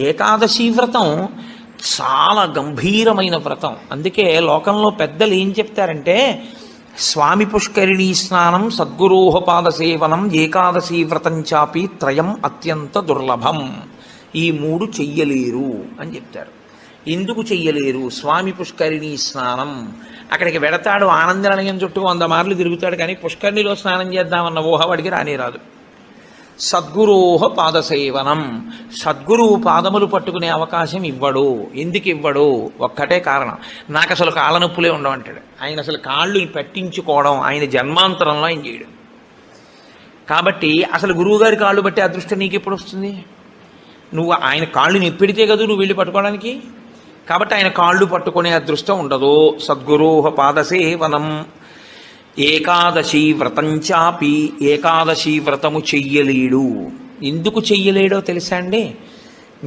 ఏకాదశి వ్రతం చాలా గంభీరమైన వ్రతం. అందుకే లోకంలో పెద్దలు ఏం చెప్తారంటే, స్వామి పుష్కరిణీ స్నానం, సద్గురోహపాద సేవనం, ఏకాదశి వ్రతం చాపి త్రయం అత్యంత దుర్లభం. ఈ మూడు చెయ్యలేరు అని చెప్తారు. ఎందుకు చెయ్యలేరు? స్వామి పుష్కరిణీ స్నానం, అక్కడికి వెడతాడు, ఆనందనిలయం చుట్టూ 100 మార్లు తిరుగుతాడు, కానీ పుష్కరిణిలో స్నానం చేద్దామన్న ఊహ వాడికి రానే రాదు. సద్గురోహ పాదసేవనం, సద్గురువు పాదములు పట్టుకునే అవకాశం ఇవ్వడు. ఎందుకు ఇవ్వడు? ఒక్కటే కారణం, నాకు అసలు కాళ్ళ నొప్పులే ఉండవంటాడు. ఆయన అసలు కాళ్ళు పట్టించుకోవడం ఆయన జన్మాంతరంలో ఆయన చేయడు. కాబట్టి అసలు గురువుగారి కాళ్ళు బట్టి అదృష్టం నీకు ఎప్పుడు వస్తుంది? నువ్వు ఆయన కాళ్ళు నెప్పిడితే కదా నువ్వు వెళ్ళి పట్టుకోవడానికి. కాబట్టి ఆయన కాళ్ళు పట్టుకునే అదృష్టం ఉండదు. సద్గురోహ పాదసేవనం, ఏకాదశి వ్రతం చాపి, ఏకాదశి వ్రతము చెయ్యలేడు. ఎందుకు చెయ్యలేడో తెలుసా అండి?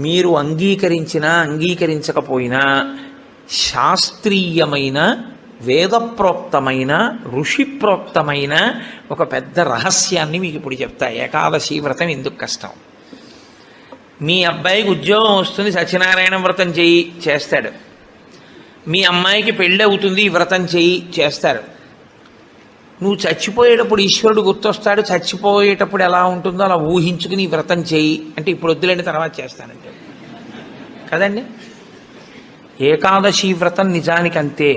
మీరు అంగీకరించినా అంగీకరించకపోయినా శాస్త్రీయమైన, వేదప్రోక్తమైన, ఋషిప్రోక్తమైన ఒక పెద్ద రహస్యాన్ని మీకు ఇప్పుడు చెప్తా. ఏకాదశి వ్రతం ఎందుకు కష్టం? మీ అబ్బాయికి ఉద్యోగం వస్తుంది, సత్యనారాయణ వ్రతం చెయ్యి, చేస్తాడు. మీ అమ్మాయికి పెళ్ళి అవుతుంది, వ్రతం చెయ్యి, చేస్తారు. నువ్వు చచ్చిపోయేటప్పుడు ఈశ్వరుడు గుర్తొస్తాడు, చచ్చిపోయేటప్పుడు ఎలా ఉంటుందో అలా ఊహించుకుని వ్రతం చేయి అంటే, ఇప్పుడు వద్దులేండి తర్వాత చేస్తానంటే కదండి. ఏకాదశి వ్రతం నిజానికి అంతే.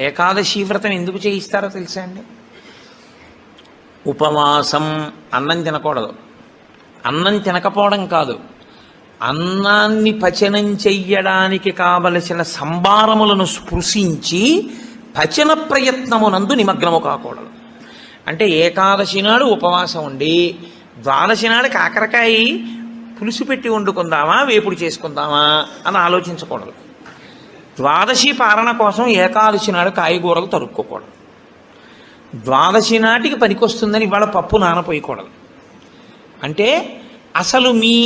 ఏకాదశి వ్రతం ఎందుకు చేయిస్తారో తెలుసా అండి? ఉపవాసం, అన్నం తినకూడదు. అన్నం తినకపోవడం కాదు, అన్నాన్ని పచనం చెయ్యడానికి కావలసిన సంభారములను స్పృశించి పచన ప్రయత్నమునందు నిమగ్నము కాకూడదు. అంటే ఏకాదశి నాడు ఉపవాసం ఉండి ద్వాదశి నాడు కాకరకాయ పులుసు పెట్టి వండుకుందామా, వేపుడు చేసుకుందామా అని ఆలోచించకూడదు. ద్వాదశి పాలన కోసం ఏకాదశి నాడు కాయగూరలు తరుక్కోకూడదు. ద్వాదశి నాటికి పనికొస్తుందని ఇవాళ పప్పు నానపోయకూడదు. అంటే అసలు మీ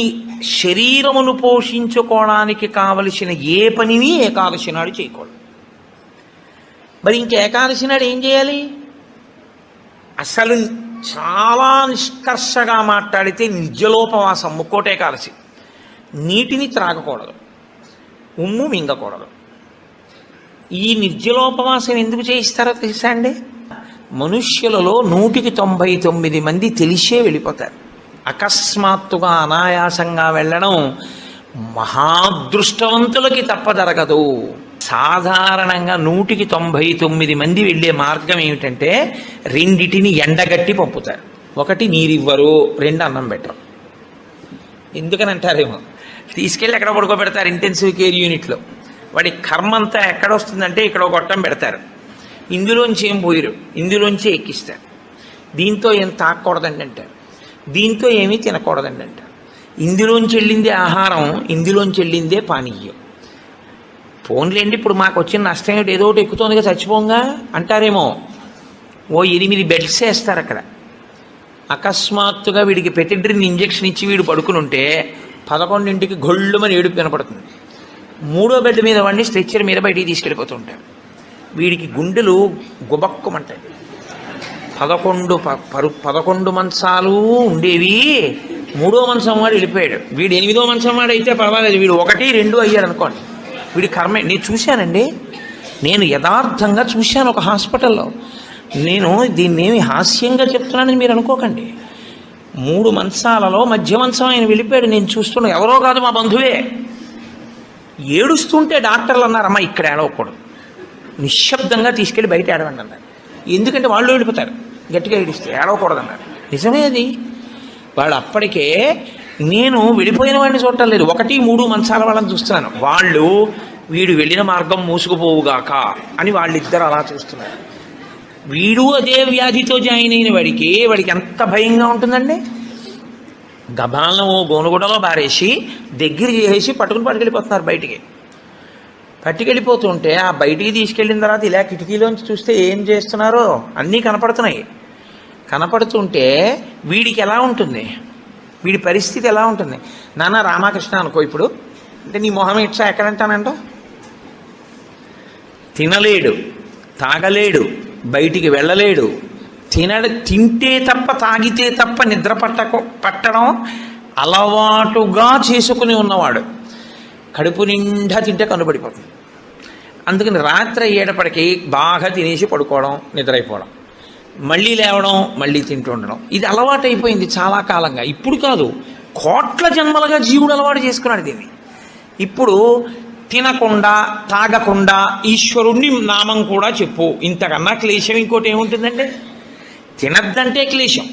శరీరమును పోషించుకోవడానికి కావలసిన ఏ పనిని ఏకాదశి నాడు చేయకూడదు. మరి ఇంక ఏకాదశి నాడు ఏం చేయాలి? అసలు చాలా నిష్కర్షగా మాట్లాడితే నిర్జలోపవాసం, ముక్కోటి ఏకాదశి. నీటిని త్రాగకూడదు, ఉమ్ము మింగకూడదు. ఈ నిర్జలోపవాసం ఎందుకు చేయిస్తారో తెలుసా అండి? మనుష్యులలో 199 మంది తెలిసే వెళ్ళిపోతారు. అకస్మాత్తుగా అనాయాసంగా వెళ్ళడం మహాదృష్టవంతులకి తప్ప జరగదు. సాధారణంగా 199 మంది వెళ్ళే మార్గం ఏమిటంటే, రెండిటిని ఎండగట్టి పంపుతారు. ఒకటి నీరివ్వరు, 2 అన్నం పెట్టరు. ఎందుకని అంటారేమో, తీసుకెళ్ళి ఎక్కడ పడుకోబెడతారు ఇంటెన్సివ్ కేర్ యూనిట్లో. వాడి కర్మ అంతా ఎక్కడొస్తుందంటే ఇక్కడ ఒక గొట్టం పెడతారు, ఇందులోంచి ఏం పోయిరు, ఇందులోంచి ఎక్కిస్తారు. దీంతో ఏం తాకూడదండి అంటారు, దీంతో ఏమీ తినకూడదండి అంటారు. ఇందులోంచి వెళ్ళిందే ఆహారం, ఇందులోంచి వెళ్ళిందే పానీయం. పోన్లేండి, ఇప్పుడు మాకు వచ్చిన నష్టం ఏమిటి, ఏదో ఒకటి ఎక్కుతోందిగా చచ్చిపోంగా అంటారేమో. ఓ 8 బెడ్స్ వేస్తారు అక్కడ. అకస్మాత్తుగా వీడికి పెటిడ్రిన్ ఇంజెక్షన్ ఇచ్చి వీడు పడుకుని ఉంటే 11ంటికి గొళ్ళుమని ఏడుపు వినపడుతుంది. 3వ బెడ్ మీద వాడిని స్ట్రెచ్చర్ మీద బయటికి తీసుకెళ్ళిపోతూ ఉంటాడు. వీడికి గుండెలు గుబక్కుమంటాయి. 11 మంచాలు ఉండేవి, 3వ మంచం వాడు వెళ్ళిపోయాడు. వీడు 8వ మంచం వాడు అయితే పర్వాలేదు, వీడు 1, 2 అయ్యాడు అనుకోండి. వీడి కర్మే. నేను చూశానండి, నేను యథార్థంగా చూశాను ఒక హాస్పిటల్లో. నేను దీన్ని ఏమి హాస్యంగా చెప్తున్నానని మీరు అనుకోకండి. 3 మంచాలలో మధ్య మంచం ఆయన వెళ్ళిపోయాడు. నేను చూస్తున్నా, ఎవరో కాదు మా బంధువే. ఏడుస్తుంటే డాక్టర్లు అన్నారమ్మా ఇక్కడ ఏడవకూడదు, నిశ్శబ్దంగా తీసుకెళ్ళి బయట ఏడవండి అన్నారు. ఎందుకంటే వాళ్ళు వెళ్ళిపోతారు, గట్టిగా ఏడిస్తే ఏడవకూడదు అన్నారు. నిజమే అది. వాళ్ళు అప్పటికే, నేను వెళ్ళిపోయిన వాడిని చూడటం లేదు, 1, 3 మంచాల వాళ్ళని చూస్తున్నాను. వాళ్ళు వీడు వెళ్ళిన మార్గం మూసుకుపోవుగాక అని వాళ్ళిద్దరు అలా చూస్తున్నారు. వీడు అదే వ్యాధితో జాయిన్ అయిన వాడికి ఎంత భయంగా ఉంటుందండి. గబాలను ఓ గోనుగుడలో బారేసి దగ్గర చేసి పట్టుకెళ్ళిపోతున్నారు బయటికి. పట్టుకెళ్ళిపోతుంటే ఆ బయటికి తీసుకెళ్ళిన తర్వాత ఇలా కిటికీలోంచి చూస్తే ఏం చేస్తున్నారో అన్నీ కనపడుతున్నాయి. కనపడుతుంటే వీడికి ఎలా ఉంటుంది, వీడి పరిస్థితి ఎలా ఉంటుంది? నాన్న రామకృష్ణ అనుకో ఇప్పుడు, అంటే నీ మొహం ఇట్లా ఎక్కడంటానంట, తినలేడు, తాగలేడు, బయటికి వెళ్ళలేడు, తింటే తప్ప తాగితే తప్ప నిద్ర పట్టడం అలవాటుగా చేసుకుని ఉన్నవాడు కడుపు నిండా తింటే కనుబడిపోతుంది. అందుకని రాత్రి అయ్యేటప్పటికి బాగా తినేసి పడుకోవడం, నిద్రైపోవడం, మళ్ళీ లేవడం, మళ్ళీ తింటూ ఉండడం, ఇది అలవాటైపోయింది చాలా కాలంగా. ఇప్పుడు కాదు, కోట్ల జన్మలుగా జీవుడు అలవాటు చేసుకున్నాడు దీన్ని. ఇప్పుడు తినకుండా తాగకుండా ఈశ్వరుణ్ణి నామం కూడా చెప్పు, ఇంతకన్నా క్లేశం ఇంకోటి ఏముంటుందండి? తినద్దంటే క్లేశం,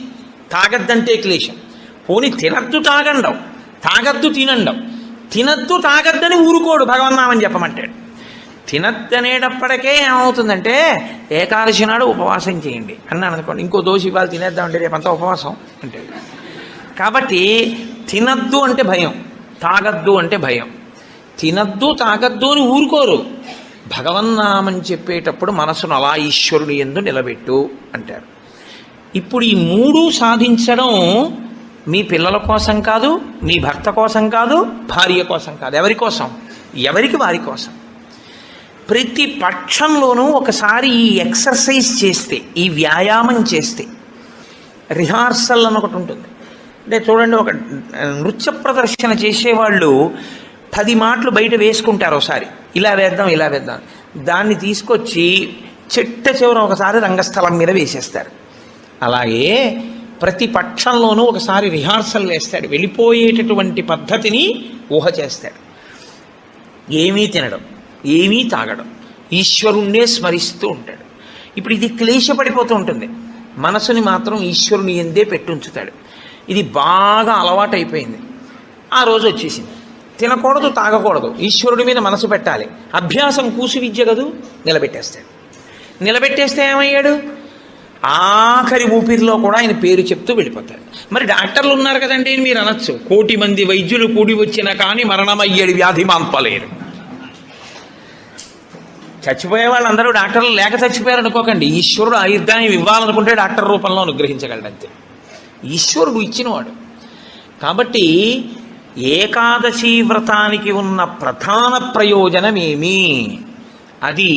తాగద్దంటే క్లేశం. పోనీ తినద్దు తాగండం, తాగద్దు తినండం. తినద్దు తాగద్దని ఊరుకోడు భగవన్నామని చెప్పమంటాడు. తినద్దనేటప్పటికే ఏమవుతుందంటే ఏకాదశి నాడు ఉపవాసం చేయండి అన్నాను అనుకోండి, ఇంకో దోషి ఇవాళ తినేద్దామంటే రేపంతా ఉపవాసం అంటే. కాబట్టి తినద్దు అంటే భయం, తాగద్దు అంటే భయం. తినద్దు తాగద్దు అని ఊరుకోరు. భగవన్నామని చెప్పేటప్పుడు మనసును అలా ఈశ్వరుని యందు నిలబెట్టు అంటారు. ఇప్పుడు ఈ మూడు సాధించడం మీ పిల్లల కోసం కాదు, మీ భర్త కోసం కాదు, భార్య కోసం కాదు. ఎవరి కోసం? ఎవరికి వారి కోసం. ప్రతి పక్షంలోనూ ఒకసారి ఈ ఎక్సర్సైజ్ చేస్తే, ఈ వ్యాయామం చేస్తే, రిహార్సల్ అని ఒకటి ఉంటుంది. అంటే చూడండి, ఒక నృత్య ప్రదర్శన చేసేవాళ్ళు 10 మాటలు బయట వేసుకుంటారు. ఒకసారి ఇలా వేద్దాం ఇలా వేద్దాం, దాన్ని తీసుకొచ్చి చిట్ట చివర ఒకసారి రంగస్థలం మీద వేసేస్తారు. అలాగే ప్రతి పక్షంలోనూ ఒకసారి రిహార్సల్ వేస్తాడు, వెళ్ళిపోయేటటువంటి పద్ధతిని ఊహ చేస్తాడు. ఏమీ తినడం, ఏమీ తాగడం, ఈశ్వరుణ్ణే స్మరిస్తూ ఉంటాడు. ఇప్పుడు ఇది క్లేశపడిపోతూ ఉంటుంది, మనసుని మాత్రం ఈశ్వరుని ఎందే పెట్టుంచుతాడు. ఇది బాగా అలవాటైపోయింది. ఆ రోజు వచ్చేసింది, తినకూడదు తాగకూడదు, ఈశ్వరుడి మీద మనసు పెట్టాలి. అభ్యాసం కూసి విద్య కదూ, నిలబెట్టేస్తాడు. నిలబెట్టేస్తే ఏమయ్యాడు? ఆఖరి ఊపిరిలో కూడా ఆయన పేరు చెప్తూ వెళ్ళిపోతాడు. మరి డాక్టర్లు ఉన్నారు కదండి మీరు అనొచ్చు, 1,000,000 మంది వైద్యులు కూడి వచ్చినా కానీ మరణమయ్యేది వ్యాధి మాన్పలేరు. చచ్చిపోయే వాళ్ళందరూ డాక్టర్లు లేక చచ్చిపోయారు అనుకోకండి. ఈశ్వరుడు ఆయుర్దాయం ఇవ్వాలనుకుంటే డాక్టర్ రూపంలో అనుగ్రహించగలడంతే, ఈశ్వరుడు ఇచ్చినవాడు. కాబట్టి ఏకాదశి వ్రతానికి ఉన్న ప్రధాన ప్రయోజనమేమి? అది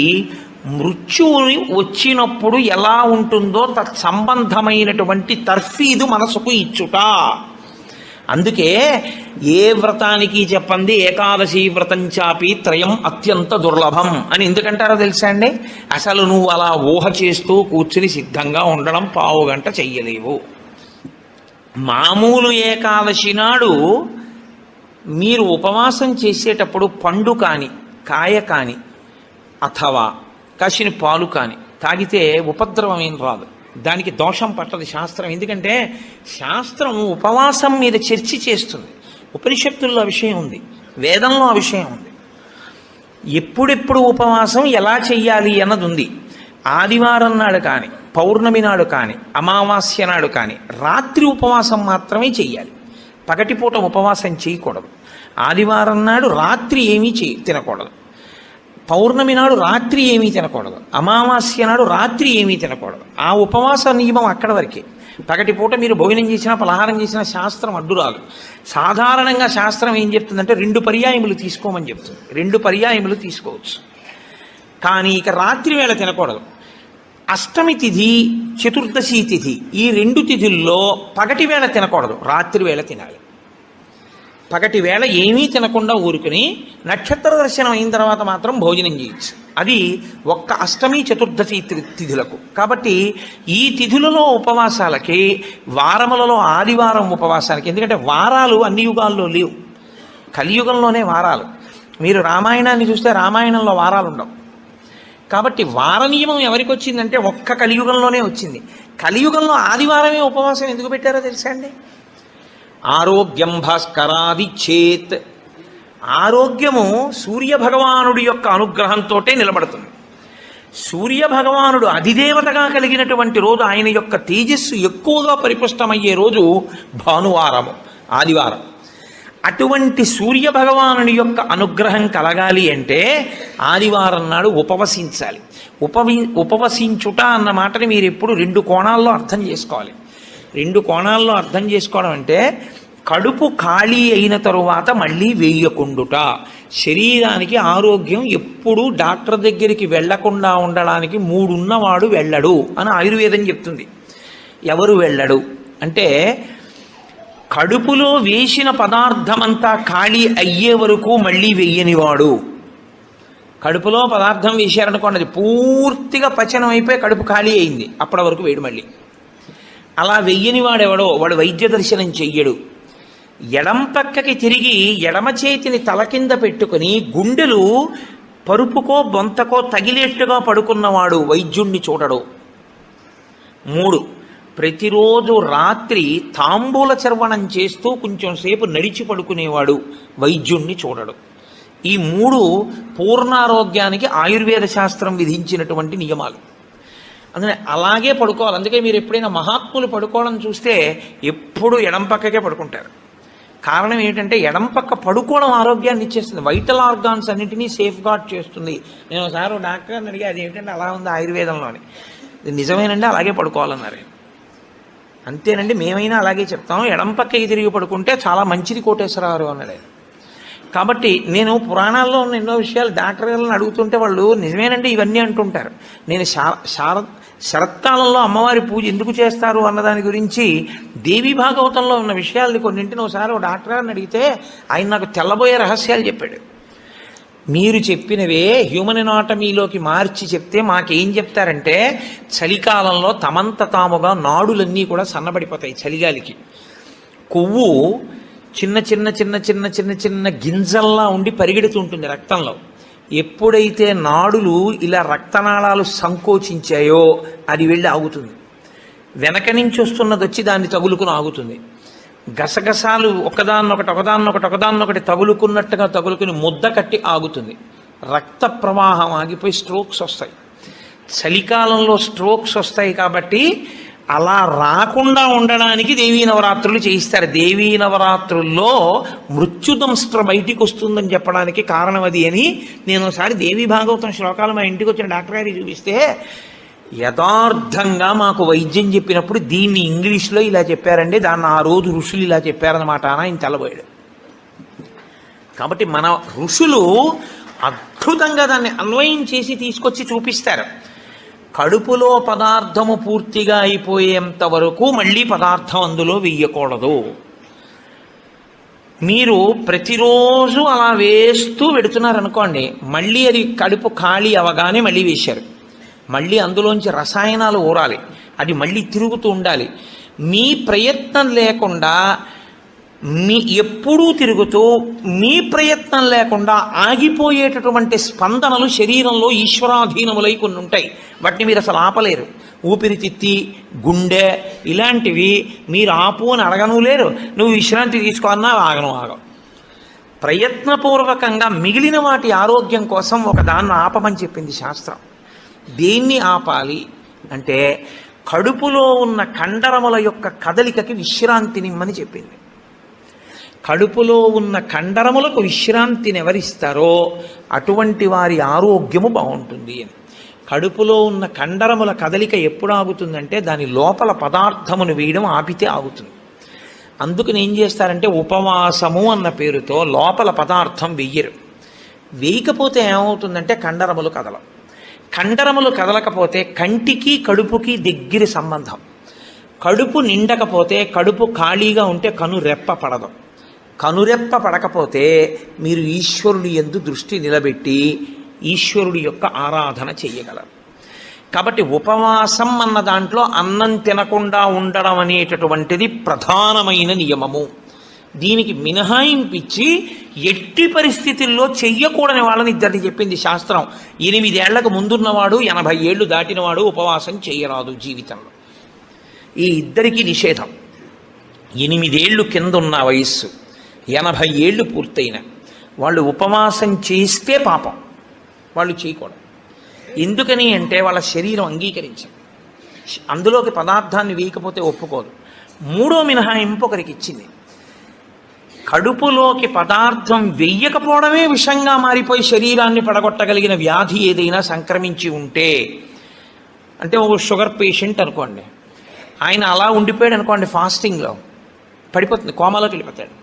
మృత్యువుని వచ్చినప్పుడు ఎలా ఉంటుందో తత్సంబంధమైనటువంటి తర్ఫీదు మనసుకు ఇచ్చుట. అందుకే ఏ వ్రతానికి చెప్పండి ఏకాదశి వ్రతం చాపి త్రయం అత్యంత దుర్లభం అని ఎందుకంటారో తెలుసా అండి? అసలు నువ్వు అలా ఊహ చేస్తూ కూర్చుని సిద్ధంగా ఉండడం 1/2 గంట చెయ్యలేవు. మామూలు ఏకాదశి నాడు మీరు ఉపవాసం చేసేటప్పుడు పండు కాని, కాయ కాని, అథవా కాసిన పాలు కాని తాగితే ఉపద్రవం ఏం రాదు, దానికి దోషం పట్టదు శాస్త్రం. ఎందుకంటే శాస్త్రం ఉపవాసం మీద చర్చ చేస్తుంది. ఉపనిషత్తుల్లో ఆ విషయం ఉంది, వేదంలో ఆ విషయం ఉంది. ఎప్పుడెప్పుడు ఉపవాసం ఎలా చెయ్యాలి అన్నది ఉంది. ఆదివారం నాడు కానీ, పౌర్ణమి నాడు కానీ, అమావాస్య నాడు కానీ రాత్రి ఉపవాసం మాత్రమే చెయ్యాలి. పగటిపూట ఉపవాసం చేయకూడదు. ఆదివారం నాడు రాత్రి ఏమీ తినకూడదు. పౌర్ణమి నాడు రాత్రి ఏమీ తినకూడదు. అమావాస్య నాడు రాత్రి ఏమీ తినకూడదు. ఆ ఉపవాస నియమం అక్కడ వరకే. పగటిపూట మీరు భోజనం చేసినా పలహారం చేసినా శాస్త్రం అడ్డురాదు. సాధారణంగా శాస్త్రం ఏం చెప్తుందంటే 2 పర్యాయములు తీసుకోమని చెప్తుంది. 2 పర్యాయములు తీసుకోవచ్చు. కానీ ఇక రాత్రి వేళ తినకూడదు. అష్టమి తిథి, చతుర్దశి తిథి, ఈ 2 తిథుల్లో పగటి వేళ తినకూడదు, రాత్రి వేళ తినాలి. పగటి వేళ ఏమీ తినకుండా ఊరుకుని నక్షత్ర దర్శనం అయిన తర్వాత మాత్రం భోజనం చేయొచ్చు. అది ఒక్క అష్టమి చతుర్దశి తిథులకు. కాబట్టి ఈ తిథులలో ఉపవాసాలకి, వారములలో ఆదివారం ఉపవాసాలకి, ఎందుకంటే వారాలు అన్ని యుగాల్లో లేవు, కలియుగంలోనే వారాలు. మీరు రామాయణాన్ని చూస్తే రామాయణంలో వారాలు ఉండవు. కాబట్టి వార నియమం ఎవరికి వచ్చిందంటే ఒక్క కలియుగంలోనే వచ్చింది. కలియుగంలో ఆదివారమే ఉపవాసం ఎందుకు పెట్టారో తెలుసా అండి? ఆరోగ్యం భాస్కరాది చేత్, ఆరోగ్యము సూర్యభగవానుడి యొక్క అనుగ్రహంతో నిలబడుతుంది. సూర్యభగవానుడు అధిదేవతగా కలిగినటువంటి రోజు, ఆయన యొక్క తేజస్సు ఎక్కువగా పరిపుష్టమయ్యే రోజు భానువారము, ఆదివారం. అటువంటి సూర్యభగవానుని యొక్క అనుగ్రహం కలగాలి అంటే ఆదివారం నాడు ఉపవసించాలి. ఉపవసించుట అన్న మాటని మీరు ఎప్పుడు 2 కోణాల్లో అర్థం చేసుకోవాలి. 2 కోణాల్లో అర్థం చేసుకోవడం అంటే కడుపు ఖాళీ అయిన తరువాత మళ్ళీ వేయకుండుట. శరీరానికి ఆరోగ్యం ఎప్పుడూ డాక్టర్ దగ్గరికి వెళ్లకుండా ఉండడానికి 3 ఉన్నవాడు వెళ్ళడు అని ఆయుర్వేదం చెప్తుంది. ఎవరు వెళ్ళడు అంటే కడుపులో వేసిన పదార్థమంతా ఖాళీ అయ్యే వరకు మళ్ళీ వెయ్యనివాడు. కడుపులో పదార్థం వేశారనుకోండి, అది పూర్తిగా పచనం అయిపోయి కడుపు ఖాళీ అయింది, అప్పటి వరకు వేడు మళ్ళీ. అలా వెయ్యని వాడెవడో వాడు వైద్య దర్శనం చెయ్యడు. ఎడం పక్కకి తిరిగి ఎడమ చేతిని తల కింద పెట్టుకుని గుండెలు పరుపుకో బొంతకో తగిలేట్టుగా పడుకున్నవాడు వైద్యుణ్ణి చూడడు. 3, ప్రతిరోజు రాత్రి తాంబూల చర్వణం చేస్తూ కొంచెం సేపు నడిచి పడుకునేవాడు వైద్యుణ్ణి చూడడు. ఈ 3 పూర్ణారోగ్యానికి ఆయుర్వేద శాస్త్రం విధించినటువంటి నియమాలు. అందుకని అలాగే పడుకోవాలి. అందుకే మీరు ఎప్పుడైనా మహాత్ములు పడుకోవడం చూస్తే ఎప్పుడు ఎడం పక్కకే పడుకుంటారు. కారణం ఏంటంటే ఎడం పక్క పడుకోవడం ఆరోగ్యాన్ని ఇచ్చేస్తుంది, వైటల్ ఆర్గాన్స్ అన్నింటినీ సేఫ్ గార్డ్ చేస్తుంది. నేను ఒకసారి డాక్టర్ని అడిగి అది ఏంటంటే అలా ఉంది ఆయుర్వేదంలోని. నిజమేనండి, అలాగే పడుకోవాలన్నారు. అంతేనండి, మేమైనా అలాగే చెప్తాం, ఎడం పక్కకి తిరిగి పడుకుంటే చాలా మంచిది కోటేశ్వరరావు అన్నాడు. కాబట్టి నేను పురాణాల్లో ఉన్న ఎన్నో విషయాలు డాక్టర్ గారిని అడుగుతుంటే వాళ్ళు నిజమేనండి ఇవన్నీ అంటుంటారు. నేను శరత్కాలంలో అమ్మవారి పూజ ఎందుకు చేస్తారు అన్నదాని గురించి దేవీ భాగవతంలో ఉన్న విషయాల్ని కొన్నింటిని ఒకసారి ఒక డాక్టర్ గారిని అడిగితే ఆయన నాకు తెల్లబోయే రహస్యాలు చెప్పాడు. మీరు చెప్పినవే హ్యూమన్ ఎనాటమీలోకి మార్చి చెప్తే మాకేం చెప్తారంటే, చలికాలంలో తమంత తాముగా నాడులన్నీ కూడా సన్నబడిపోతాయి చలిగాలికి. కొవ్వు చిన్న చిన్న చిన్న చిన్న చిన్న చిన్న గింజల్లా ఉండి పరిగెడుతుంటుంది రక్తంలో. ఎప్పుడైతే నాడులు ఇలా రక్తనాళాలు సంకోచించాయో అది వెళ్ళి ఆగుతుంది. వెనక నుంచి వస్తున్నది వచ్చి దాన్ని తగులుకుని ఆగుతుంది. గసగసాలు ఒకదాన్నొకటి తగులుకున్నట్టుగా తగులుకుని ముద్ద కట్టి ఆగుతుంది. రక్త ప్రవాహం ఆగిపోయి స్ట్రోక్స్ వస్తాయి. చలికాలంలో స్ట్రోక్స్ వస్తాయి కాబట్టి అలా రాకుండా ఉండడానికి దేవీ నవరాత్రులు చేయిస్తారు. దేవీ నవరాత్రుల్లో మృత్యుదంస్ట్ర బయటికి వస్తుందని చెప్పడానికి కారణం అది అని నేను ఒకసారి దేవీ భాగవతం శ్లోకాలు మా ఇంటికి వచ్చిన డాక్టర్ గారికి చూపిస్తే యథార్థంగా మాకు వైద్యం చెప్పినప్పుడు దీన్ని ఇంగ్లీష్లో ఇలా చెప్పారండి, దాన్ని ఆ రోజు ఋషులు ఇలా చెప్పారన్నమాట అని ఆయన తెల్లబోయాడు. కాబట్టి మన ఋషులు అద్భుతంగా దాన్ని అన్వయం చేసి తీసుకొచ్చి చూపిస్తారు. కడుపులో పదార్థము పూర్తిగా అయిపోయేంత వరకు మళ్ళీ పదార్థం అందులో వెయ్యకూడదు. మీరు ప్రతిరోజు అలా వేస్తూ పెడుతున్నారనుకోండి, మళ్ళీ అది కడుపు ఖాళీ అవగానే మళ్ళీ వేశారు. మళ్ళీ అందులోంచి రసాయనాలు ఊరాలి, అది మళ్ళీ తిరుగుతూ ఉండాలి. మీ ప్రయత్నం లేకుండా ఎప్పుడూ తిరుగుతూ మీ ప్రయత్నం లేకుండా ఆగిపోయేటటువంటి స్పందనలు శరీరంలో ఈశ్వరాధీనములై కొన్ని ఉంటాయి. వాటిని మీరు అసలు ఆపలేరు. ఊపిరితిత్తి, గుండె ఇలాంటివి మీరు ఆపు అని అడగను లేరు. నువ్వు విశ్రాంతి తీసుకోన్నా ఆగవు. ప్రయత్నపూర్వకంగా మిగిలిన వాటి ఆరోగ్యం కోసం ఒకదాన్ని ఆపమని చెప్పింది శాస్త్రం. దేన్ని ఆపాలి అంటే కడుపులో ఉన్న కండరముల యొక్క కదలికకి విశ్రాంతినిమ్మని చెప్పింది. కడుపులో ఉన్న కండరములకు విశ్రాంతిని ఎవరిస్తారో అటువంటి వారి ఆరోగ్యము బాగుంటుంది అని. కడుపులో ఉన్న కండరముల కదలిక ఎప్పుడు ఆగుతుందంటే దాని లోపల పదార్థమును వేయడం ఆపితే ఆగుతుంది. అందుకని ఏం చేస్తారంటే ఉపవాసము అన్న పేరుతో లోపల పదార్థం వెయ్యరు. వేయకపోతే ఏమవుతుందంటే కండరములు కదలవు. కండరములు కదలకపోతే కంటికి కడుపుకి దగ్గర సంబంధం. కడుపు నిండకపోతే, కడుపు ఖాళీగా ఉంటే కనురెప్ప పడదు. కనురెప్ప పడకపోతే మీరు ఈశ్వరుడి యందు దృష్టి నిలబెట్టి ఈశ్వరుడి యొక్క ఆరాధన చెయ్యగలరు. కాబట్టి ఉపవాసం అన్న దాంట్లో అన్నం తినకుండా ఉండడం అనేటటువంటిది ప్రధానమైన నియమము. దీనికి మినహాయింపిచ్చి ఎట్టి పరిస్థితుల్లో చెయ్యకూడని వాళ్ళని ఇద్దరిని చెప్పింది శాస్త్రం. 8 ఏళ్లకు ముందున్నవాడు 80 ఏళ్ళు దాటినవాడు ఉపవాసం చేయరాదు జీవితంలో. ఈ ఇద్దరికీ నిషేధం. 8 ఏళ్ళు కింద ఉన్న వయస్సు, 80 ఏళ్ళు పూర్తయిన వాళ్ళు ఉపవాసం చేస్తే పాపం, వాళ్ళు చేయకూడదు. ఎందుకని అంటే వాళ్ళ శరీరం అంగీకరించదు, అందులోకి పదార్థాన్ని వేయకపోతే ఒప్పుకోదు. 3వ మినహాయింపు ఒకరికి ఇచ్చింది. కడుపులోకి పదార్థం వెయ్యకపోవడమే విషంగా మారిపోయి శరీరాన్ని పడగొట్టగలిగిన వ్యాధి ఏదైనా సంక్రమించి ఉంటే, అంటే ఒక షుగర్ పేషెంట్ అనుకోండి, ఆయన అలా ఉండిపోయాడు అనుకోండి, ఫాస్టింగ్లో పడిపోతుంది, కోమాలోకి వెళ్ళిపోతాడు.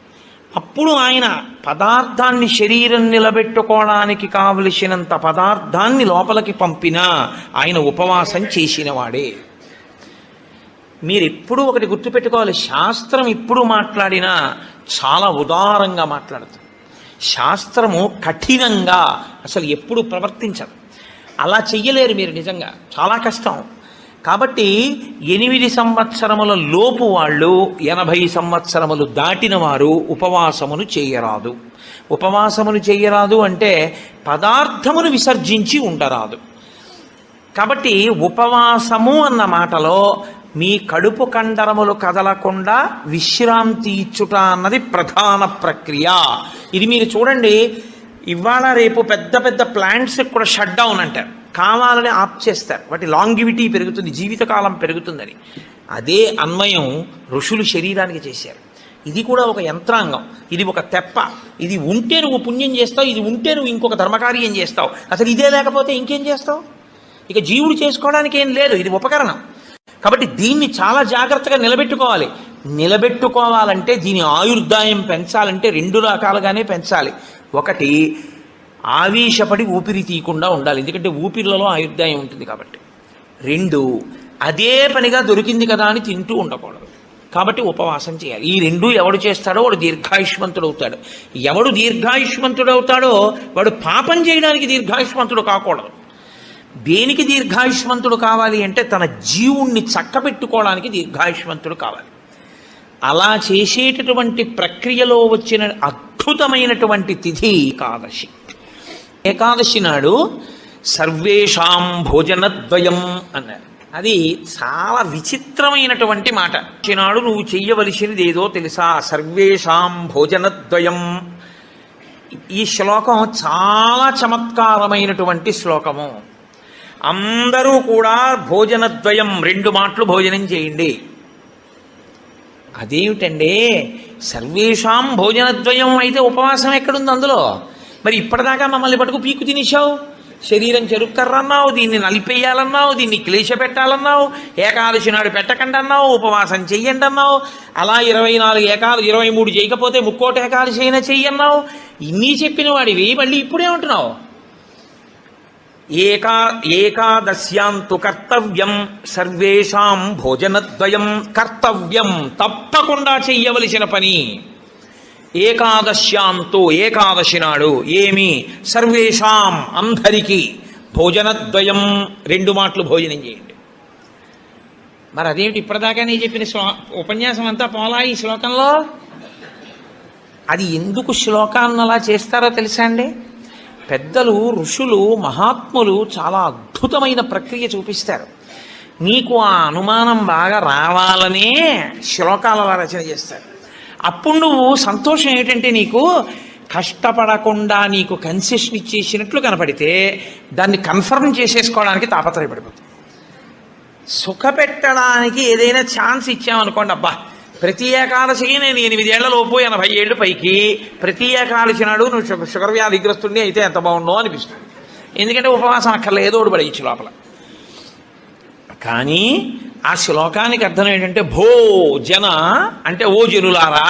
అప్పుడు ఆయన పదార్థాన్ని శరీరం నిలబెట్టుకోవడానికి కావలసినంత పదార్థాన్ని లోపలికి పంపినా ఆయన ఉపవాసం చేసిన వాడే. మీరు ఎప్పుడూ ఒకటి గుర్తుపెట్టుకోవాలి, శాస్త్రం ఎప్పుడు మాట్లాడినా చాలా ఉదారంగా మాట్లాడుతుంది. శాస్త్రము కఠినంగా అసలు ఎప్పుడు ప్రవర్తించదు. అలా చెయ్యలేరు మీరు, నిజంగా చాలా కష్టం. కాబట్టి 8 సంవత్సరముల లోపు వాళ్ళు 80 సంవత్సరములు దాటిన వారు ఉపవాసమును చేయరాదు. ఉపవాసమును చేయరాదు అంటే పదార్థమును విసర్జించి ఉండరాదు. కాబట్టి ఉపవాసము అన్న మాటలో మీ కడుపు కండరములు కదలకుండా విశ్రాంతి ఇచ్చుట అన్నది ప్రధాన ప్రక్రియ. ఇది మీరు చూడండి, ఇవాళ రేపు పెద్ద పెద్ద ప్లాంట్స్ కూడా షట్ డౌన్ అంటారు, కావాలని ఆప్ చేస్తారు, వాటి లాంగివిటీ పెరుగుతుంది, జీవితకాలం పెరుగుతుందని. అదే అన్వయం ఋషులు శరీరానికి చేశారు. ఇది కూడా ఒక యంత్రాంగం, ఇది ఒక తెప్ప. ఇది ఉంటే నువ్వు పుణ్యం చేస్తావు, ఇది ఉంటే నువ్వు ఇంకొక ధర్మకార్యం చేస్తావు. అసలు ఇదే లేకపోతే ఇంకేం చేస్తావు? ఇక జీవుడు చేసుకోవడానికి ఏం లేదు, ఇది ఉపకరణం. కాబట్టి దీన్ని చాలా జాగ్రత్తగా నిలబెట్టుకోవాలి. నిలబెట్టుకోవాలంటే దీని ఆయుర్దాయం పెంచాలంటే 2 రకాలుగానే పెంచాలి. ఒకటి, ఆవేశపడి ఊపిరి తీయకుండా ఉండాలి, ఎందుకంటే ఊపిరిలలో ఆయుర్దాయం ఉంటుంది కాబట్టి. 2, అదే పనిగా దొరికింది కదా అని తింటూ ఉండకూడదు, కాబట్టి ఉపవాసం చేయాలి. ఈ 2 ఎవడు చేస్తాడో వాడు దీర్ఘాయుష్మంతుడు అవుతాడు. ఎవడు దీర్ఘాయుష్మంతుడు అవుతాడో వాడు పాపం చేయడానికి దీర్ఘాయుష్మంతుడు కాకూడదు. దేనికి దీర్ఘాయుష్మంతుడు కావాలి అంటే తన జీవుణ్ణి చక్కబెట్టుకోవడానికి దీర్ఘాయుష్మంతుడు కావాలి. అలా చేసేటటువంటి ప్రక్రియలో వచ్చిన అద్భుతమైనటువంటి తిథి ఏకాదశి. ఏకాదశి నాడు సర్వేషాం భోజనద్వయం అన్నారు. అది చాలా విచిత్రమైనటువంటి మాట. నాడు నువ్వు చెయ్యవలసినది ఏదో తెలుసా? సర్వేషాం భోజనద్వయం. ఈ శ్లోకం చాలా చమత్కారమైనటువంటి శ్లోకము. అందరూ కూడా భోజనద్వయం, 2 మాటలు భోజనం చేయండి. అదేమిటండి, సర్వేషాం భోజనద్వయం అయితే ఉపవాసం ఎక్కడుంది అందులో? మరి ఇప్పటిదాకా మమ్మల్ని పట్టుకు పీకు తినేశావు, శరీరం చెరుక్కర్రన్నావు, దీన్ని నలిపేయాలన్నావు, దీన్ని క్లేశ పెట్టాలన్నావు, ఏకాదశి నాడు పెట్టకండి అన్నావు, ఉపవాసం చెయ్యండి అన్నావు, అలా 24 ఏకాదశి 23 చేయకపోతే ముక్కోటి ఏకాదశి అయినా చెయ్యన్నావు. ఇన్ని చెప్పిన వాడివి మళ్ళీ ఇప్పుడేమంటున్నావు? ఏకాదశ్యాంతు కర్తవ్యం సర్వేషాం భోజనద్వయం. కర్తవ్యం, తప్పకుండా చెయ్యవలసిన పని. ఏకాదశ్యాంతు, ఏకాదశి నాడు ఏమి? సర్వేషాం, అందరికీ. భోజనద్వయం, 2 మాటలు భోజనం చేయండి. మరి అదేమిటి ఇప్పటిదాకా నీ చెప్పిన ఉపన్యాసం అంతా పోలా ఈ శ్లోకంలో? అది ఎందుకు శ్లోకాన్ని అలా చేస్తారో తెలుసా అండి? పెద్దలు, ఋషులు, మహాత్ములు చాలా అద్భుతమైన ప్రక్రియ చూపిస్తారు. నీకు ఆ అనుమానం బాగా రావాలనే శ్లోకాల రచన చేస్తారు. అప్పుడు నువ్వు సంతోషం ఏంటంటే నీకు కష్టపడకుండా నీకు కన్సెషన్ ఇచ్చేసినట్లు కనపడితే దాన్ని కన్ఫర్మ్ చేసేసుకోవడానికి తాపత్రయపడిపోతుంది. సుఖపెట్టడానికి ఏదైనా ఛాన్స్ ఇచ్చామనుకోండి, అబ్బా ప్రతి ఏకాదశికి నేను 8 ఏళ్లలోపు 80 ఏళ్ళు పైకి ప్రతి ఏకాదశి నాడు నువ్వు షుగర్ వ్యాధిగ్రస్తుడిని అయితే ఎంత బాగుండో అనిపిస్తుంది. ఎందుకంటే ఉపవాసం అక్కర్లేదు, ఏదో ఒకటి పడేయచ్చు లోపల. కానీ ఆ శ్లోకానికి అర్థం ఏంటంటే భోజన అంటే ఓ జనులారా,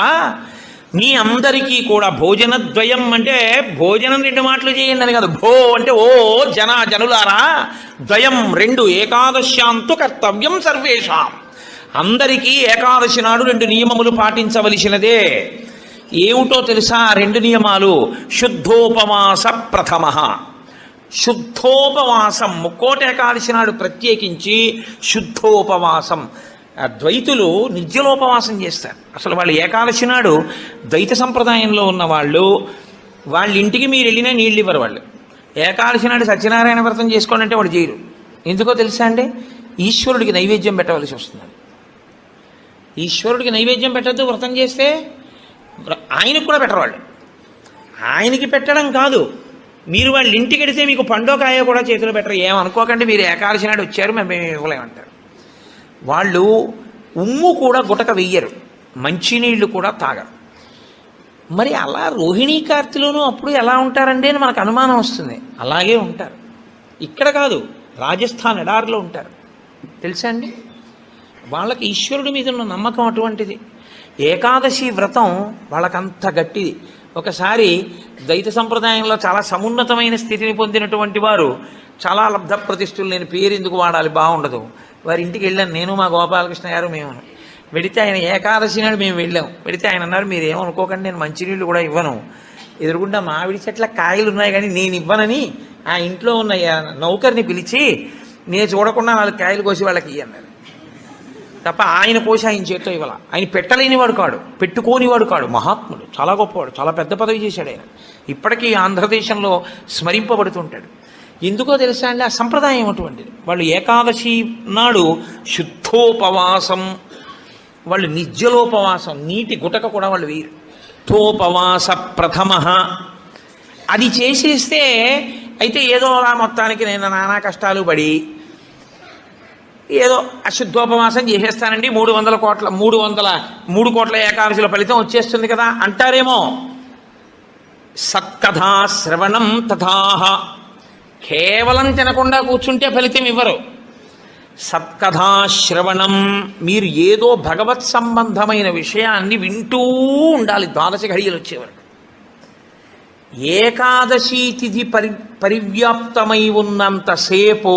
మీ అందరికీ కూడా భోజనద్వయం అంటే భోజనం 2 మాటలు చేయండి అని కాదు. భో అంటే ఓ జనులారా, ద్వయం 2, ఏకాదశ్యాంతు కర్తవ్యం సర్వేషాం. అందరికీ ఏకాదశి నాడు 2 నియమములు పాటించవలసినదే. ఏమిటో తెలుసా 2 నియమాలు? శుద్ధోపవాస ప్రథమ. శుద్ధోపవాసం, ముక్కోటి ఏకాదశి నాడు ప్రత్యేకించి శుద్ధోపవాసం. ద్వైతులు నిర్జలోపవాసం చేస్తారు. అసలు వాళ్ళు ఏకాదశి నాడు ద్వైత సంప్రదాయంలో ఉన్న వాళ్ళు, వాళ్ళ ఇంటికి మీరు వెళ్ళినా నీళ్ళు ఇవ్వరు. వాళ్ళు ఏకాదశి నాడు సత్యనారాయణ వ్రతం చేసుకోండి అంటే వాడు చేయరు. ఎందుకో తెలుసా అండి? ఈశ్వరుడికి నైవేద్యం పెట్టవలసి వస్తుంది. ఈశ్వరుడికి నైవేద్యం పెట్టద్దు వ్రతం చేస్తే, ఆయనకు కూడా పెట్టరు వాళ్ళు. ఆయనకి పెట్టడం కాదు, మీరు వాళ్ళ ఇంటికి వెడితే మీకు పండో కాయ కూడా చేతిలో పెట్టరు. ఏమనుకోకండి, మీరు ఏకాదశి నాడు వచ్చారు మేము ఇవ్వలేమంటారు. వాళ్ళు ఉమ్ము కూడా గుటక వెయ్యరు, మంచినీళ్లు కూడా తాగరు. మరి అలా రోహిణీ కార్తెలోనూ అప్పుడు ఎలా ఉంటారండి అని మనకు అనుమానం వస్తుంది. అలాగే ఉంటారు. ఇక్కడ కాదు, రాజస్థాన్ ఎడారిలో ఉంటారు. తెలుసా అండి? వాళ్ళకి ఈశ్వరుడి మీద ఉన్న నమ్మకం అటువంటిది. ఏకాదశి వ్రతం వాళ్ళకంత గట్టిది. ఒకసారి ద్వైత సంప్రదాయంలో చాలా సమున్నతమైన స్థితిని పొందినటువంటి వారు చాలా లబ్ధ ప్రతిష్ఠులు, నేను పేరు ఎందుకు వాడాలి, బాగుండదు. వారి ఇంటికి వెళ్ళాను నేను, మా గోపాలకృష్ణ గారు, మేము. వెడితే ఆయన ఏకాదశి నాడు మేము వెళ్ళాం. వెడితే ఆయన అన్నారు, మీరు ఏమనుకోకండి, నేను మంచినీళ్ళు కూడా ఇవ్వను, ఎదురుగుండా మామిడి చెట్ల కాయలు ఉన్నాయి కానీ నేను ఇవ్వనని ఆ ఇంట్లో ఉన్న నౌకర్ని పిలిచి, నేను చూడకుండా 4 కాయలు కోసి వాళ్ళకి ఇయ్యన్నారు తప్ప ఆయన కోసి ఆయన చేతితో ఇవ్వాల. ఆయన పెట్టలేనివాడు కాడు, పెట్టుకోనివాడు కాడు, మహాత్ముడు, చాలా గొప్పవాడు, చాలా పెద్ద పదవి చేశాడు ఆయన. ఇప్పటికీ ఆంధ్రదేశంలో స్మరింపబడుతుంటాడు. ఎందుకో తెలుసా అండి, ఆ సంప్రదాయం అటువంటిది. వాళ్ళు ఏకాదశి నాడు శుద్ధోపవాసం, వాళ్ళు నిర్జలోపవాసం, నీటి గుటక కూడా వాళ్ళు వేయరు. శుద్ధోపవాస ప్రథమ అది చేసేస్తే అయితే ఏదో అలా మొత్తానికి నేను నానా కష్టాలు పడి ఏదో అశుద్ధోపవాసం చేసేస్తానండి, 3 కోట్ల ఏకాదశుల ఫలితం వచ్చేస్తుంది కదా అంటారేమో. సత్కథా శ్రవణం తథాహ, కేవలం తినకుండా కూర్చుంటే ఫలితం ఇవ్వరు. సత్కథా శ్రవణం, మీరు ఏదో భగవత్ సంబంధమైన విషయాన్ని వింటూ ఉండాలి 12 ఘడియలు వచ్చేవరకు. ఏకాదశి తిథి పరివ్యాప్తమై ఉన్నంతసేపు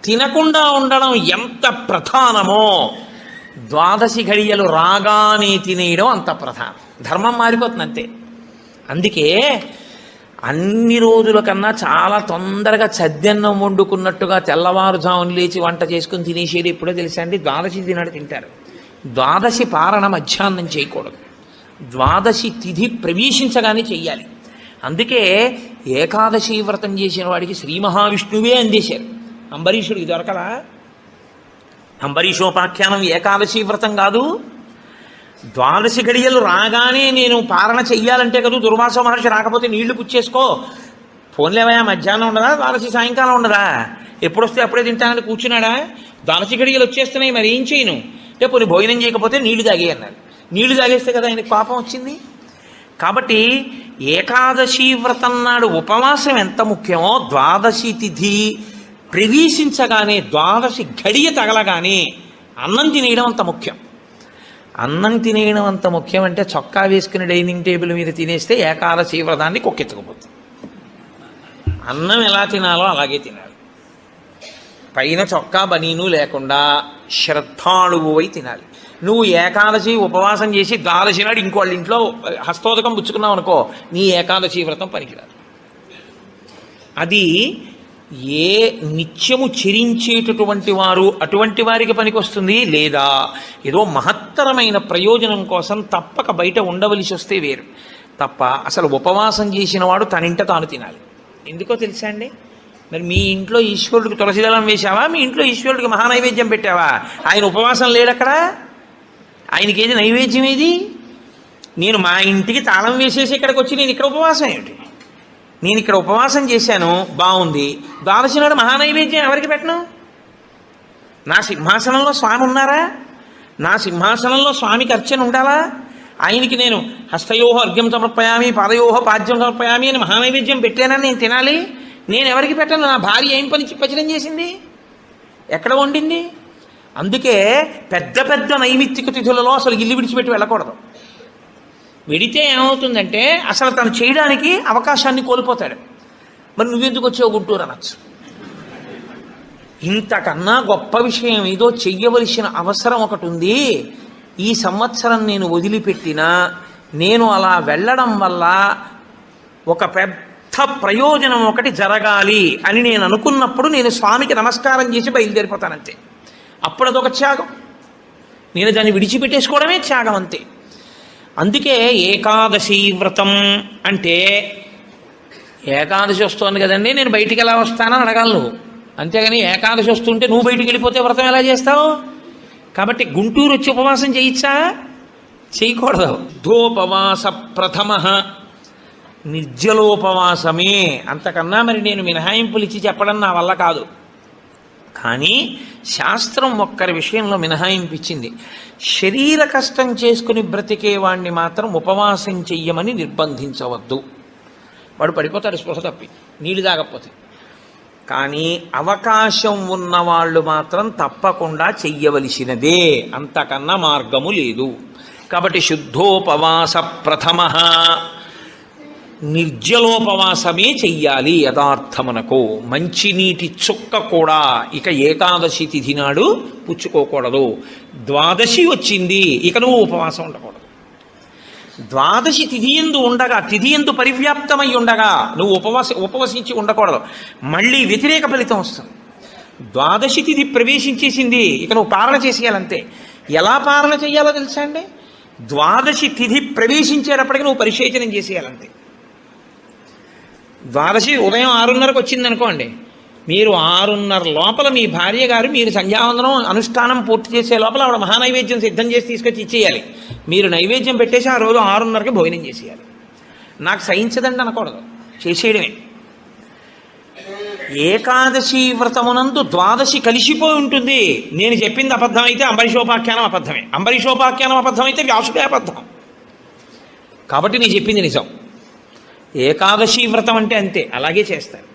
తినకుండా ఉండడం ఎంత ప్రధానమో 12 ఘడియలు రాగానే తినేయడం అంత ప్రధానం. ధర్మం మారిపోతుంది అంతే. అందుకే అన్ని రోజుల కన్నా చాలా తొందరగా చద్దన్నం వండుకున్నట్టుగా తెల్లవారుజామున లేచి వంట చేసుకుని తినేసేది ఎప్పుడో తెలుసా అండి, 12 తినాడు తింటారు. 12 పారణ మధ్యాహ్నం చేయకూడదు, 12 తిథి ప్రవేశించగానే చెయ్యాలి. అందుకే ఏకాదశి వ్రతం చేసిన వాడికి శ్రీ మహావిష్ణువే అందేశారు. అంబరీషుడికి దొరకలా? అంబరీషోపాఖ్యానం ఏకాదశి వ్రతం కాదు. 12 ఘడియలు రాగానే నేను పారణ చెయ్యాలంటే కదా, దుర్వాస మహర్షి రాకపోతే నీళ్లు పుచ్చేసుకో, ఫోన్లేవయా మధ్యాహ్నం ఉండదా, 12 సాయంకాలం ఉండదా, ఎప్పుడొస్తే అప్పుడే తింటానని కూర్చున్నాడా? 12 ఘడియలు వచ్చేస్తున్నాయి, మరి ఏం చేయను, పోనీ భోజనం చేయకపోతే నీళ్లు తాగే అన్నారు. నీళ్లు తాగేస్తే కదా ఆయనకు పాపం వచ్చింది. కాబట్టి ఏకాదశి వ్రతం నాడు ఉపవాసం ఎంత ముఖ్యమో 12 తిథి ప్రవేశించగానే 12 ఘడియ తగలగానే అన్నం తినేయడం అంత ముఖ్యం. అన్నం తినేయడం అంత ముఖ్యం అంటే చొక్కా వేసుకుని డైనింగ్ టేబుల్ మీద తినేస్తే ఏకాదశి వ్రతాన్ని కొక్కెత్తుకుపోతుంది. అన్నం ఎలా తినాలో అలాగే తినాలి. పైన చొక్కా బనీను లేకుండా శ్రద్ధాళువు అయి తినాలి. నువ్వు ఏకాదశి ఉపవాసం చేసి 12 నాడు ఇంకోళ్ళ ఇంట్లో హస్తోదకం పుచ్చుకున్నావు అనుకో, నీ ఏకాదశి వ్రతం పనికిరాదు. అది ఏ నిత్యము చెరించేటటువంటి వారు అటువంటి వారికి పనికొస్తుంది, లేదా ఏదో మహత్తరమైన ప్రయోజనం కోసం తప్పక బయట ఉండవలసి వస్తే వేరు తప్ప. అసలు ఉపవాసం చేసిన వాడు తనింట తాను తినాలి. ఎందుకో తెలుసా అండి, మరి మీ ఇంట్లో ఈశ్వరుడికి తులసిదళం వేశావా, మీ ఇంట్లో ఈశ్వరుడికి మహానైవేద్యం పెట్టావా? ఆయన ఉపవాసం లేడక్కడ, ఆయనకి ఏది నైవేద్యం ఏది? నేను మా ఇంటికి తాళం వేసేసి ఇక్కడికి వచ్చి నేను ఇక్కడ ఉపవాసం ఏమిటి? నేను ఇక్కడ ఉపవాసం చేశాను, బాగుంది, 12 నాడు మహానైవేద్యం ఎవరికి పెట్టను? నా సింహాసనంలో స్వామి ఉన్నారా? నా సింహాసనంలో స్వామికి అర్చన ఉండాలా? ఆయనకి నేను హస్తయోహ అర్ఘ్యం సమర్పయామి, పాదయోహ పాద్యం సమర్పయామి అని మహానైవేద్యం పెట్టానని నేను తినాలి. నేను ఎవరికి పెట్టను? నా భార్య ఏం పచనం చేసింది, ఎక్కడ వండింది? అందుకే పెద్ద పెద్ద నైమిత్తిక తిథులలో అసలు ఇల్లు విడిచిపెట్టి వెళ్ళకూడదు. వెడితే ఏమవుతుందంటే అసలు తను చేయడానికి అవకాశాన్ని కోల్పోతాడు. మరి నువ్వెందుకు వచ్చావు గుంటూరు అనొచ్చు. ఇంతకన్నా గొప్ప విషయం ఏదో చెయ్యవలసిన అవసరం ఒకటి ఉంది. ఈ సంవత్సరం నేను వదిలిపెట్టినా నేను అలా వెళ్ళడం వల్ల ఒక పెద్ద ప్రయోజనం ఒకటి జరగాలి అని నేను అనుకున్నప్పుడు నేను స్వామికి నమస్కారం చేసి బయలుదేరిపోతానంతే. అప్పుడు అదొక త్యాగం. నేను దాన్ని విడిచిపెట్టేసుకోవడమే త్యాగం అంతే. అందుకే ఏకాదశి వ్రతం అంటే ఏకాదశి వస్తోంది కదండి, నేను బయటికి ఎలా వస్తానని అడగాలి నువ్వు. అంతేగాని ఏకాదశి వస్తుంటే నువ్వు బయటికి వెళ్ళిపోతే వ్రతం ఎలా చేస్తావు? కాబట్టి గుంటూరు వచ్చి ఉపవాసం చేయించా? చేయకూడదు. ధోపవాస ప్రథమ నిర్జలోపవాసమే. అంతకన్నా మరి నేను మినహాయింపులు ఇచ్చి చెప్పడం నా వల్ల కాదు. కానీ శాస్త్రం ఒక్కరి విషయంలో మినహాయింపించింది. శరీర కష్టం చేసుకుని బ్రతికేవాణ్ణి మాత్రం ఉపవాసం చెయ్యమని నిర్బంధించవద్దు. వాడు పడిపోతాడు స్పృహ తప్పి, నీళ్ళు తాగకపోతే. కానీ అవకాశం ఉన్నవాళ్ళు మాత్రం తప్పకుండా చెయ్యవలసినదే, అంతకన్నా మార్గము లేదు. కాబట్టి శుద్ధోపవాస ప్రథమ నిర్జలోపవాసమే చెయ్యాలి యథార్థమునకు. మంచినీటి చుక్క కూడా ఇక ఏకాదశి తిథి నాడు పుచ్చుకోకూడదు. ద్వాదశి వచ్చింది ఇక నువ్వు ఉపవాసం ఉండకూడదు. ద్వాదశి తిథియందు ఉండగా, తిథియందు పరివ్యాప్తమై ఉండగా నువ్వు ఉపవసించి ఉండకూడదు. మళ్ళీ వ్యతిరేక ఫలితం వస్తుంది. ద్వాదశి తిథి ప్రవేశించేసింది ఇక నువ్వు పాలన చేసేయాలంతే. ఎలా పాలన చేయాలో తెలుసా అండి? ద్వాదశి తిథి ప్రవేశించేటప్పటికి నువ్వు పరిశేచనం చేసేయాలంతే. ద్వాదశి ఉదయం 6:30కు వచ్చిందనుకోండి, మీరు 6:30 లోపల మీ భార్య గారు మీరు సంధ్యావందనం అనుష్ఠానం పూర్తి చేసే లోపల ఆవిడ మహానైవేద్యం సిద్ధం చేసి తీసుకొచ్చి ఇచ్చేయాలి. మీరు నైవేద్యం పెట్టేసి ఆ రోజు 6:30కి భోజనం చేసేయాలి. నాకు సహించదండి అనకూడదు, చేసేయడమే. ఏకాదశి వ్రతమునందు ద్వాదశి కలిసిపోయి ఉంటుంది. నేను చెప్పింది అబద్ధమైతే అంబరీషోపాఖ్యానం అబద్ధమే, అంబరీషోపాఖ్యానం అబద్ధమైతే వ్యాసుడే అబద్ధం. కాబట్టి నేను చెప్పింది నిజం. ఏకాదశి వ్రతం అంటే అంతే, అలాగే చేస్తారు.